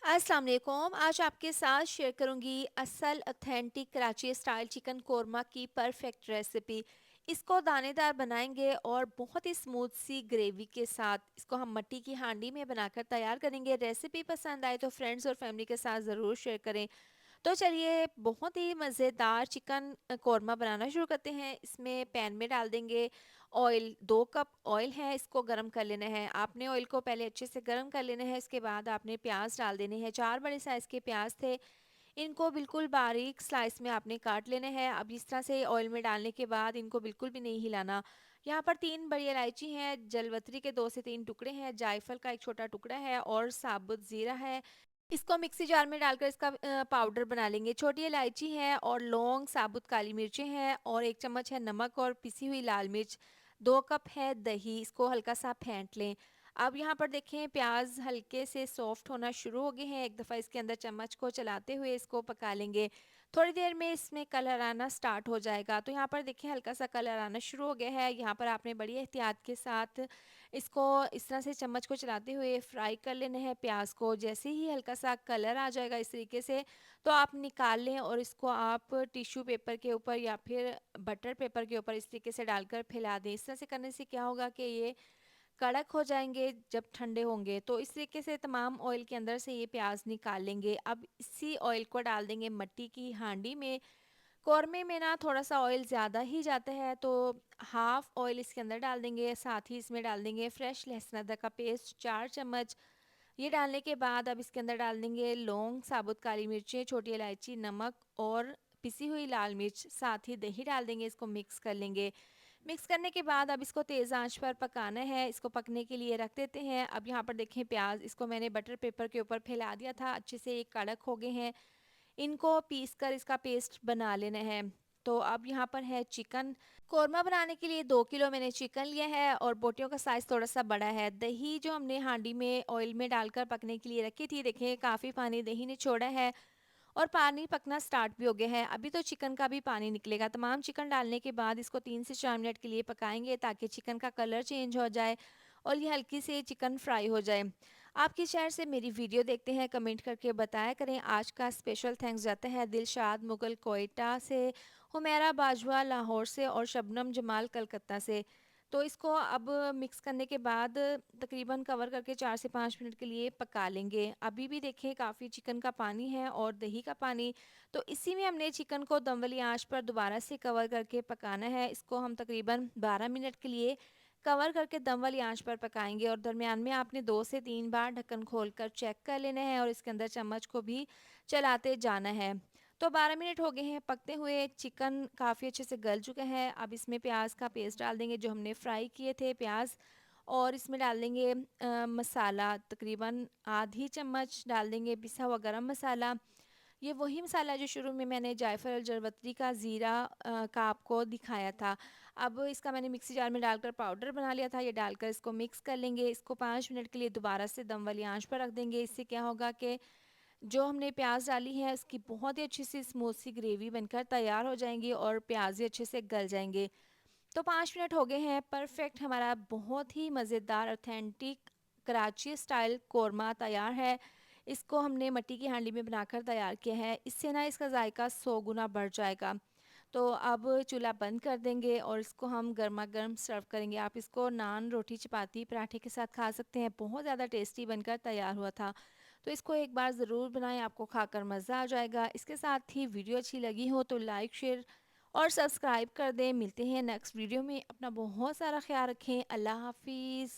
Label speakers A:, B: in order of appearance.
A: अस्सलाम वालेकुम। आज आपके साथ शेयर करूंगी असल authentic Karachi style chicken korma की परफेक्ट रेसिपी। इसको दानेदार बनाएंगे और बहुत ही स्मूथ सी ग्रेवी के साथ इसको हम मट्टी की हांडी में बनाकर तैयार करेंगे। रेसिपी पसंद आए तो फ्रेंड्स और फैमिली के साथ ज़रूर शेयर करें। तो चलिए बहुत ही मज़ेदार चिकन कोरमा बनाना शुरू करते हैं। इसमें पैन में डाल देंगे ऑयल। 2 कप ऑयल है, इसको गरम कर लेना है। आपने ऑयल को पहले अच्छे से गरम कर लेना है। इसके बाद आपने प्याज डाल देने हैं। 4 बड़े साइज़ के प्याज थे, इनको बिल्कुल बारीक स्लाइस में आपने काट लेना है। अब इस तरह से ऑयल में डालने के बाद इनको बिल्कुल भी नहीं हिलाना। यहाँ पर 3 बड़ी इलायची हैं, जलवतरी के 2 से 3 टुकड़े हैं, जायफल का एक छोटा टुकड़ा है और साबुत ज़ीरा है। इसको मिक्सी जार में डालकर इसका पाउडर बना लेंगे। छोटी इलायची है और लौंग, साबुत काली मिर्चें हैं और 1 चम्मच है नमक और पिसी हुई लाल मिर्च। 2 कप है दही, इसको हल्का सा फेंट लें। अब यहाँ पर देखें प्याज हल्के से सॉफ्ट होना शुरू हो गए हैं। एक दफ़ा इसके अंदर चम्मच को चलाते हुए इसको पका लेंगे। थोड़ी देर में इसमें कलर आना स्टार्ट हो जाएगा। तो यहाँ पर देखें हल्का सा कलर आना शुरू हो गया है। यहाँ पर आपने बड़ी एहतियात के साथ इसको इस तरह से चम्मच को चलाते हुए फ्राई कर लेना है प्याज को। जैसे ही हल्का सा कलर आ जाएगा इस तरीके से, तो आप निकाल लें और इसको आप टिश्यू पेपर के ऊपर या फिर बटर पेपर के ऊपर इस तरीके से डालकर फैला दें। इस तरह से करने से क्या होगा कि ये कड़क हो जाएंगे जब ठंडे होंगे। तो इस तरीके से तमाम ऑयल के अंदर से ये प्याज निकाल लेंगे। अब इसी ऑयल को डाल देंगे मट्टी की हांडी में। कौरमे में ना थोड़ा-सा ऑयल ज़्यादा ही जाता है, तो हाफ़ ऑयल इसके अंदर डाल देंगे। साथ ही इसमें डाल देंगे फ्रेश लहसुन अदरक का पेस्ट 4 चम्मच। ये डालने के बाद अब इसके अंदर डाल देंगे लौंग, साबुत काली मिर्चें, छोटी इलायची, नमक और पिसी हुई लाल मिर्च। साथ ही दही डाल देंगे, इसको मिक्स कर लेंगे। मिक्स करने के बाद अब इसको तेज़ आंच पर पकाना है। इसको पकने के लिए रख देते हैं। अब यहाँ पर देखें प्याज, इसको मैंने बटर पेपर के ऊपर फैला दिया था। अच्छे से ये कड़क हो गए हैं। इनको पीस कर इसका पेस्ट बना लेना है। तो अब यहाँ पर है चिकन। कोरमा बनाने के लिए 2 किलो मैंने चिकन लिया है और बोटियों का साइज़ थोड़ा सा बड़ा है। दही जो हमने हांडी में ऑयल में डालकर पकने के लिए रखी थी, देखिए काफ़ी पानी दही ने छोड़ा है और पानी पकना स्टार्ट भी हो गया है। अभी तो चिकन का भी पानी निकलेगा। तमाम चिकन डालने के बाद इसको 3 से 4 मिनट के लिए पकाएंगे ताकि चिकन का कलर चेंज हो जाए और ये हल्की से चिकन फ्राई हो जाए। आपके शहर से मेरी वीडियो देखते हैं, कमेंट करके बताया करें। आज का स्पेशल थैंक्स जाता है दिलशाद मुगल कोयटा से, हुमैरा बाजवा लाहौर से और शबनम जमाल कलकत्ता से। तो इसको अब मिक्स करने के बाद तकरीबन कवर करके 4 से 5 मिनट के लिए पका लेंगे। अभी भी देखें काफ़ी चिकन का पानी है और दही का पानी। तो इसी में हमने चिकन को दम वाली आंच पर दोबारा से कवर करके पकाना है। इसको हम तकरीबन 12 मिनट के लिए कवर करके दम वाली आंच पर पकाएंगे और दरमियान में आपने 2 से 3 बार ढक्कन खोलकर चेक कर लेना है और इसके अंदर चम्मच को भी चलाते जाना है। तो 12 मिनट हो गए हैं पकते हुए, चिकन काफ़ी अच्छे से गल चुका है। अब इसमें प्याज का पेस्ट डाल देंगे जो हमने फ्राई किए थे प्याज, और इसमें डाल देंगे मसाला। तकरीबन आधी चम्मच डाल देंगे पिसा हुआ गरम मसाला। ये वही मसाला जो शुरू में मैंने जायफल जरवत्री का ज़ीरा का आपको दिखाया था। अब इसका मैंने मिक्सी जार में डालकर पाउडर बना लिया था। ये डालकर इसको मिक्स कर लेंगे। इसको 5 मिनट के लिए दोबारा से दम वाली आंच पर रख देंगे। इससे क्या होगा कि जो हमने प्याज डाली है उसकी बहुत ही अच्छी सी स्मूथ सी ग्रेवी बनकर तैयार हो जाएंगी और प्याज भी अच्छे से गल जाएंगे। तो 5 मिनट हो गए हैं, परफेक्ट हमारा बहुत ही मज़ेदार ऑथेंटिक कराची स्टाइल कोरमा तैयार है। इसको हमने मिट्टी की हांडी में बनाकर तैयार किया है। इससे ना इसका जायका 100 गुना बढ़ जाएगा। तो अब चूल्हा बंद कर देंगे और इसको हम गर्मा गर्म सर्व करेंगे। आप इसको नान, रोटी, चपाती, पराठे के साथ खा सकते हैं। बहुत ज़्यादा टेस्टी बनकर तैयार हुआ था। तो इसको एक बार ज़रूर बनाएं, आपको खाकर मज़ा आ जाएगा। इसके साथ ही वीडियो अच्छी लगी हो तो लाइक, शेयर और सब्सक्राइब कर दें। मिलते हैं नेक्स्ट वीडियो में। अपना बहुत सारा ख्याल रखें। अल्लाह हाफिज़।